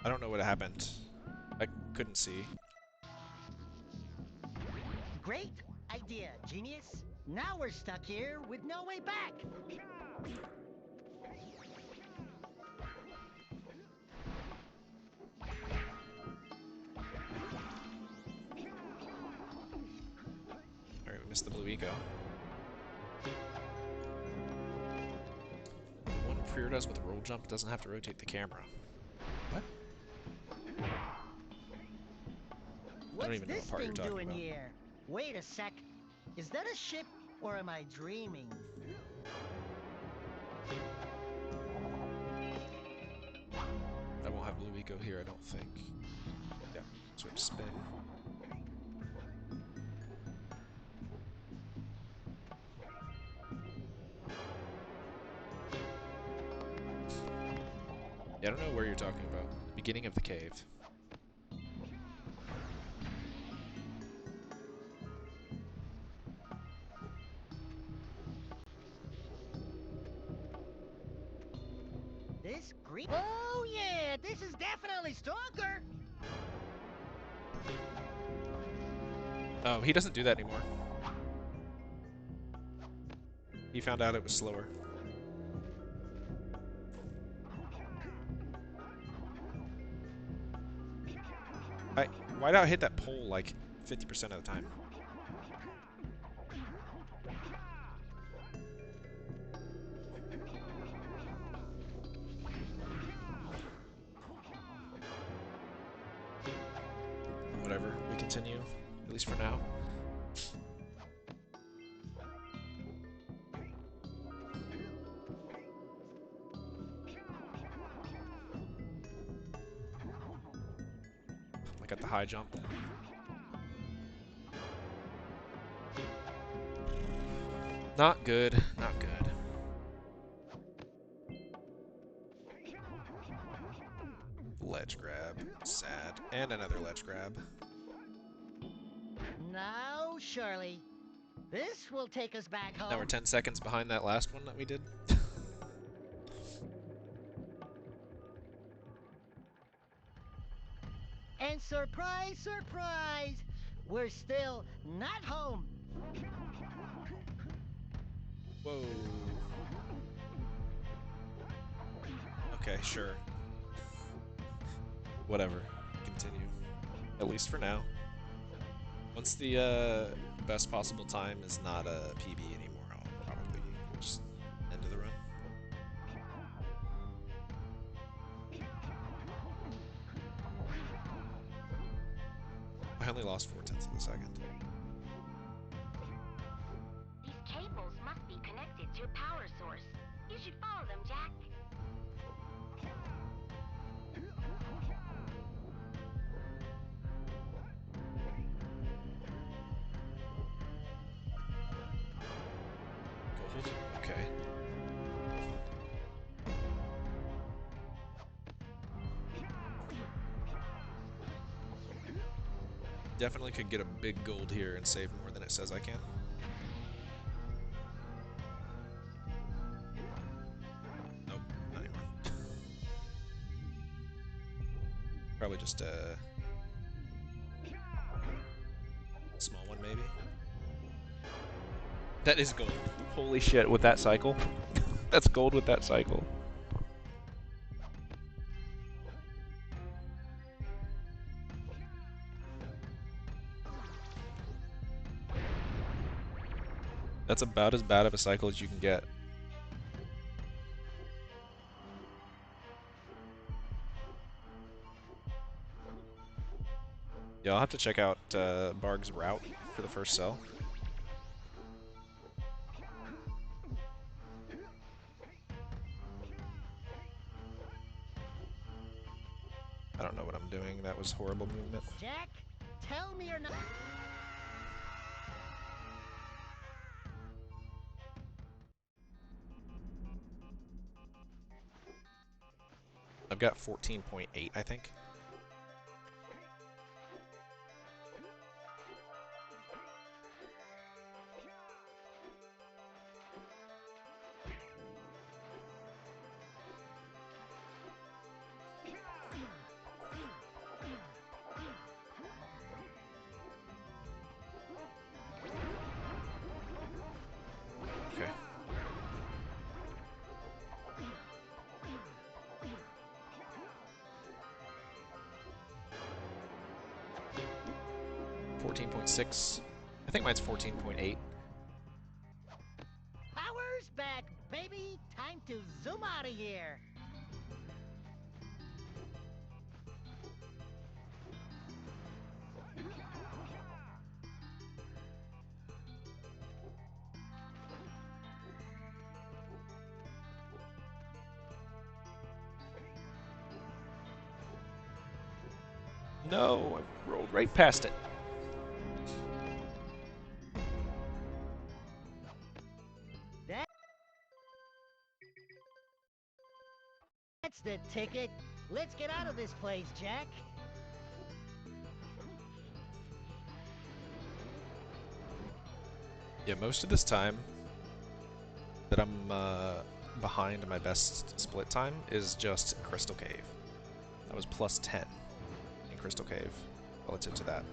I don't know what happened. I couldn't see. Great idea, genius. Now we're stuck here with no way back. Alright, we missed the blue eco. The one Freer does with roll jump doesn't have to rotate the camera. What? I don't even know what part you're talking What's this thing doing about. here? Wait a sec. Is that a ship or am I dreaming? I won't have blue eco here, I don't think. Yeah, switch spin. Yeah, I don't know where you're talking about. The beginning of the cave. This green. Oh yeah, this is definitely stronger. Oh, he doesn't do that anymore. He found out it was slower. Why'd I hit that pole like 50% of the time? Whatever, we continue, at least for now. I got the high jump. Not good, not good. Ledge grab, sad, and another ledge grab. Now, surely. This will take us back home. Now we're 10 seconds behind that last one that we did. And surprise, surprise, we're still not home. Whoa. Okay, sure. Whatever. Continue. At least for now. Once the best possible time is not a PB anymore, I'll probably just end of the run. I only lost 4/10 of a second. These cables must be connected to a power source. You should follow them, Jack. Gold? Okay. Definitely could get a big gold here and save more than it says I can. Nope, not anymore. Probably just a small one, maybe. That is gold. Holy shit, with that cycle. That's gold with that cycle. That's about as bad of a cycle as you can get. Yeah, I'll have to check out Barg's route for the first cell. I don't know what I'm doing. That was horrible movement. Jack, tell me you're not. I've got 14.8, I think. 14.6. I think mine's 14.8. Power's back, baby. Time to zoom out of here. No, I rolled right past it. That's the ticket. Let's get out of this place, Jack. Yeah, most of this time that I'm behind my best split time is just Crystal Cave. I was plus 10 in Crystal Cave relative to that.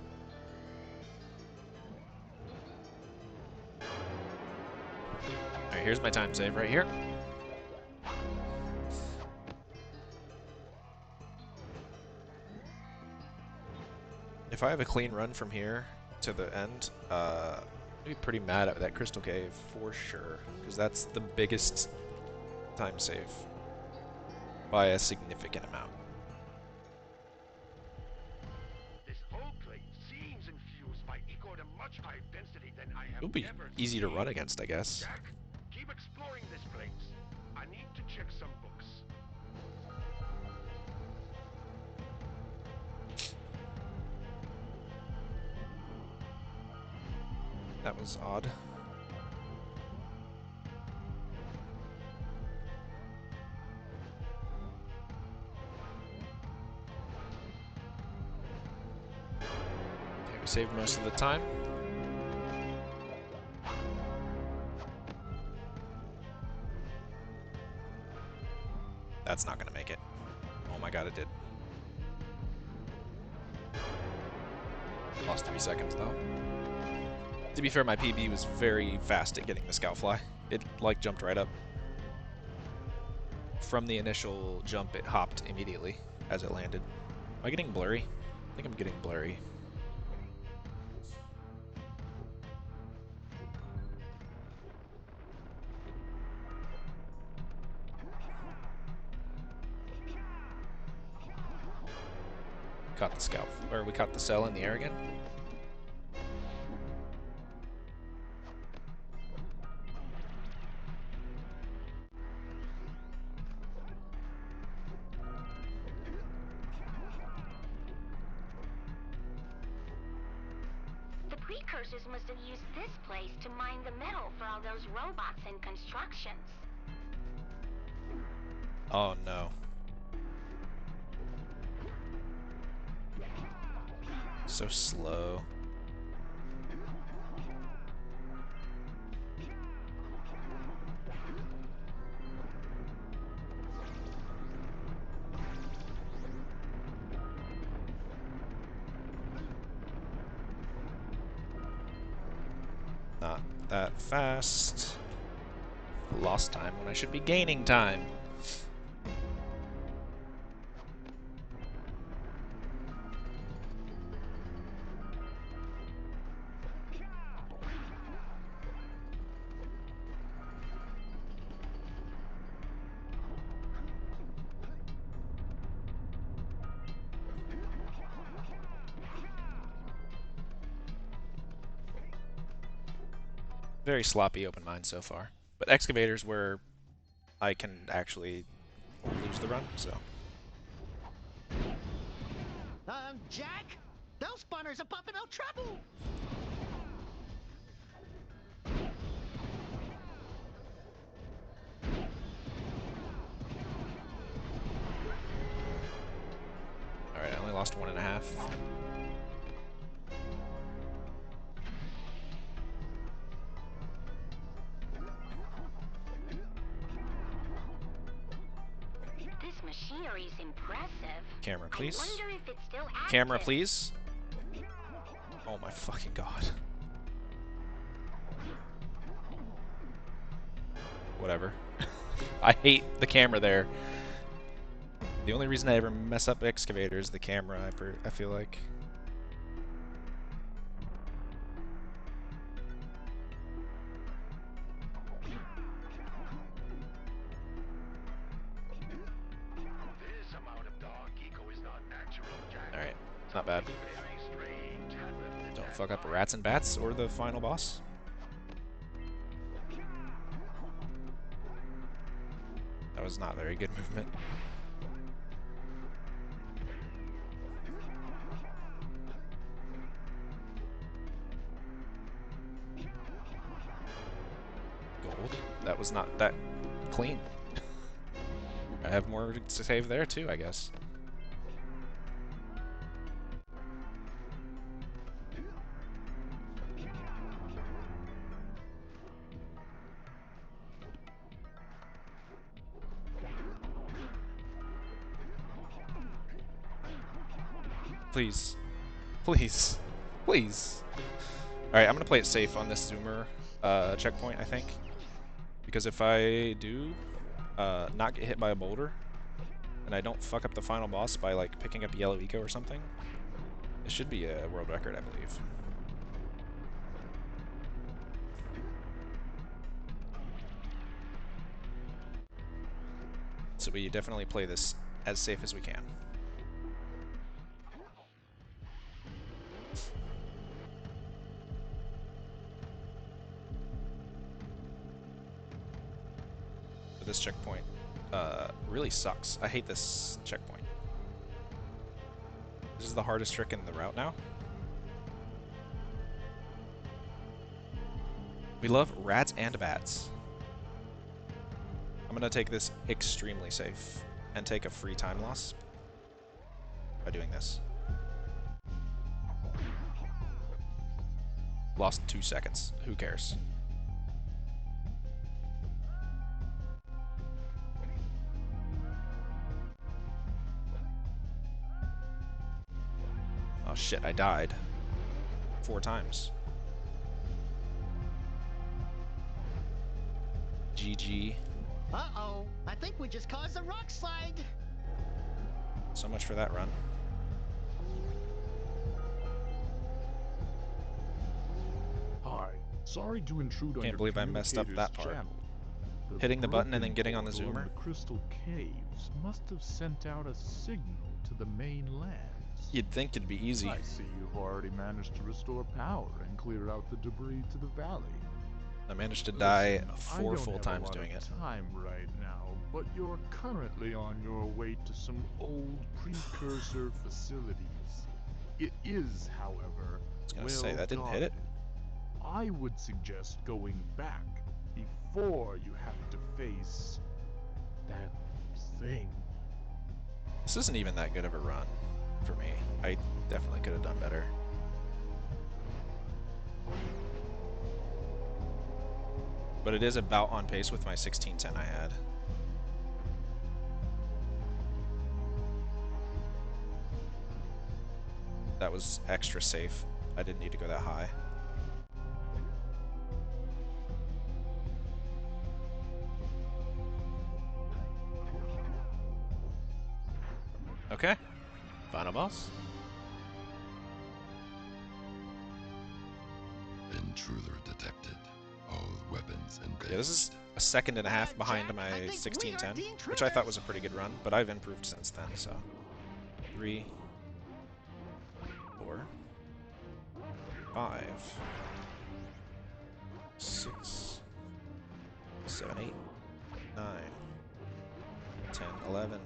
Alright, here's my time save right here. If I have a clean run from here to the end, I'd be pretty mad at that Crystal Cave for sure, because that's the biggest time save by a significant amount. This whole clay seems infused by echo at a much higher density than I have It would be ever easy to seen. run against, I guess. Jack, keep exploring this place. I need to check some books. That was odd. Okay, we saved most of the time. That's not gonna make it. Oh my god, it did. Lost 3 seconds though. To be fair, my PB was very fast at getting the scout fly. It like jumped right up. From the initial jump, it hopped immediately as it landed. Am I getting blurry? I think I'm getting blurry. Caught the scout, or we caught the cell in the air again. The precursors must have used this place to mine the metal for all those robots and constructions. Oh no. So slow. Not that fast. Lost time when I should be gaining time. Very sloppy open mine so far. But excavators where I can actually lose the run, so. Jack? Those spawners are pumping out trouble! Alright, I only lost 1.5. This machinery's impressive. Camera, please. I wonder if it's still active. Camera, please. Oh my fucking god. Whatever. I hate the camera there. The only reason I ever mess up excavators is the camera, I feel like. Not bad. Very strange. Don't fuck up rats and bats or the final boss. That was not very good movement. Gold. That was not that clean. I have more to save there too, I guess. Please. Please. Please. Alright, I'm gonna play it safe on this zoomer checkpoint, I think. Because if I do not get hit by a boulder, and I don't fuck up the final boss by like picking up yellow eco or something, it should be a world record, I believe. So we definitely play this as safe as we can. But this checkpoint really sucks. I hate this checkpoint. This is the hardest trick in the route now. We love rats and bats. I'm gonna take this extremely safe and take a free time loss by doing this. Lost 2 seconds. Who cares? Oh shit, I died 4 times. GG. Uh-oh, I think we just caused a rock slide. So much for that run. Hi, sorry to intrude on Can't your believe I messed up communicator's that part. channel. Hitting the button and then broken getting on the portal in zoomer? The crystal caves must have sent out a signal to the main lands. You'd think it'd be easy. I see you've already managed to restore power and clear out the debris to the valley. I managed to die Listen, 4 full times doing I don't it. have a lot of time right now, but you're currently on your way to some old precursor facilities. It is, however, I was gonna well say, that didn't hit it. guarded. I would suggest going back before you have to face that thing. This isn't even that good of a run for me. I definitely could have done better. But it is about on pace with my 1610 I had. That was extra safe. I didn't need to go that high. Okay. Final boss. Intruder detected. All weapons engaged. Yeah, this is a second and a half behind Jack, my I think we are 1610, the which I thought intruders. was a pretty good run, but I've improved since then, so. 3, 4, 5, 6, 7, 8, 9, 10, 11,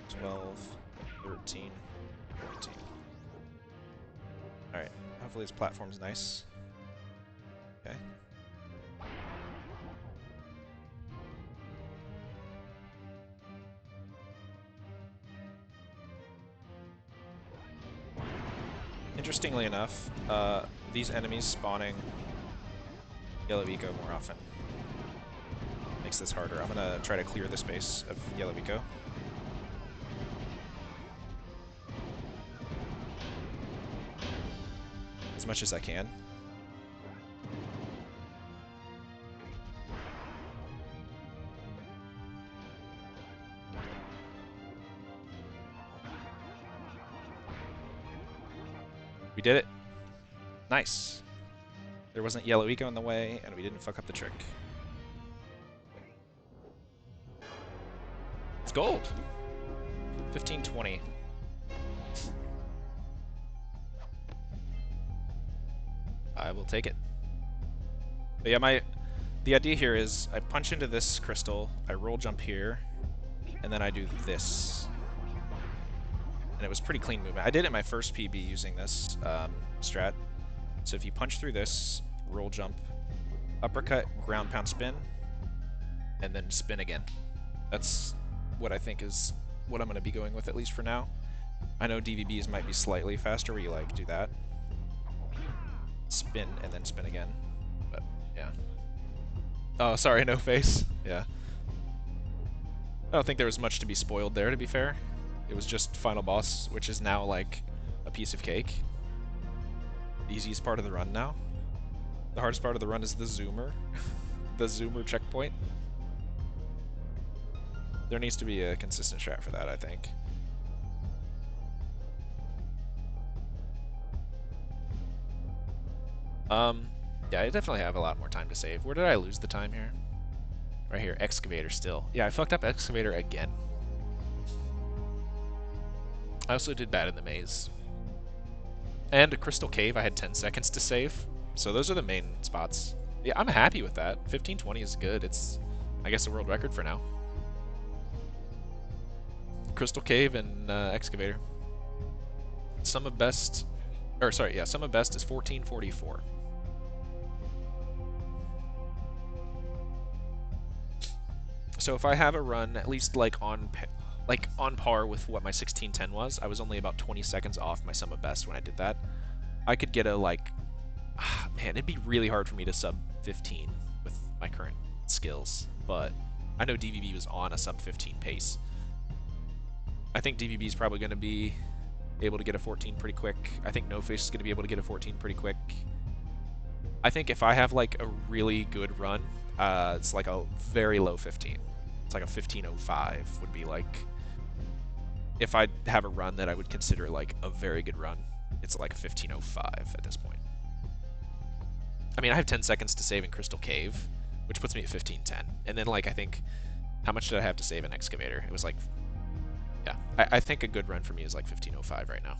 12, 13, 14. Alright, hopefully this platform's nice. Okay. Interestingly enough, these enemies spawning yellow eco more often makes this harder. I'm gonna try to clear the space of yellow eco. As much as I can. We did it. Nice. There wasn't yellow eco in the way, and we didn't fuck up the trick. It's gold. 1520. I will take it. But yeah, the idea here is I punch into this crystal, I roll jump here, and then I do this. And it was pretty clean movement. I did it in my first PB using this strat. So if you punch through this, roll jump, uppercut, ground pound spin, and then spin again. That's what I think is what I'm going to be going with, at least for now. I know DVBs might be slightly faster where you like do that. Spin and then spin again. But yeah. Oh, sorry, no face. Yeah. I don't think there was much to be spoiled there, to be fair. It was just final boss, which is now like a piece of cake. The easiest part of the run now. The hardest part of the run is the zoomer. The zoomer checkpoint. There needs to be a consistent strat for that, I think. Yeah, I definitely have a lot more time to save. Where did I lose the time here? Right here, excavator still. Yeah, I fucked up excavator again. I also did bad in the maze. And a crystal cave, I had 10 seconds to save. So those are the main spots. Yeah, I'm happy with that. 1520 is good. It's, I guess, a world record for now. Crystal cave and excavator. Sum of best, or sorry, yeah, sum of best is 1444. So if I have a run at least like on par with what my 1610 was, I was only about 20 seconds off my sum of best when I did that. I could get a man, it'd be really hard for me to sub 15 with my current skills, but I know DVB was on a sub 15 pace. I think DVB is probably going to be able to get a 14 pretty quick. I think No Face is going to be able to get a 14 pretty quick. I think if I have like a really good run, it's like a very low 15. It's like a 1505 would be like, if I have a run that I would consider like a very good run, it's like a 1505 at this point. I mean, I have 10 seconds to save in Crystal Cave, which puts me at 1510. And then like, I think, how much did I have to save in Excavator? It was like, yeah, I think a good run for me is like 1505 right now.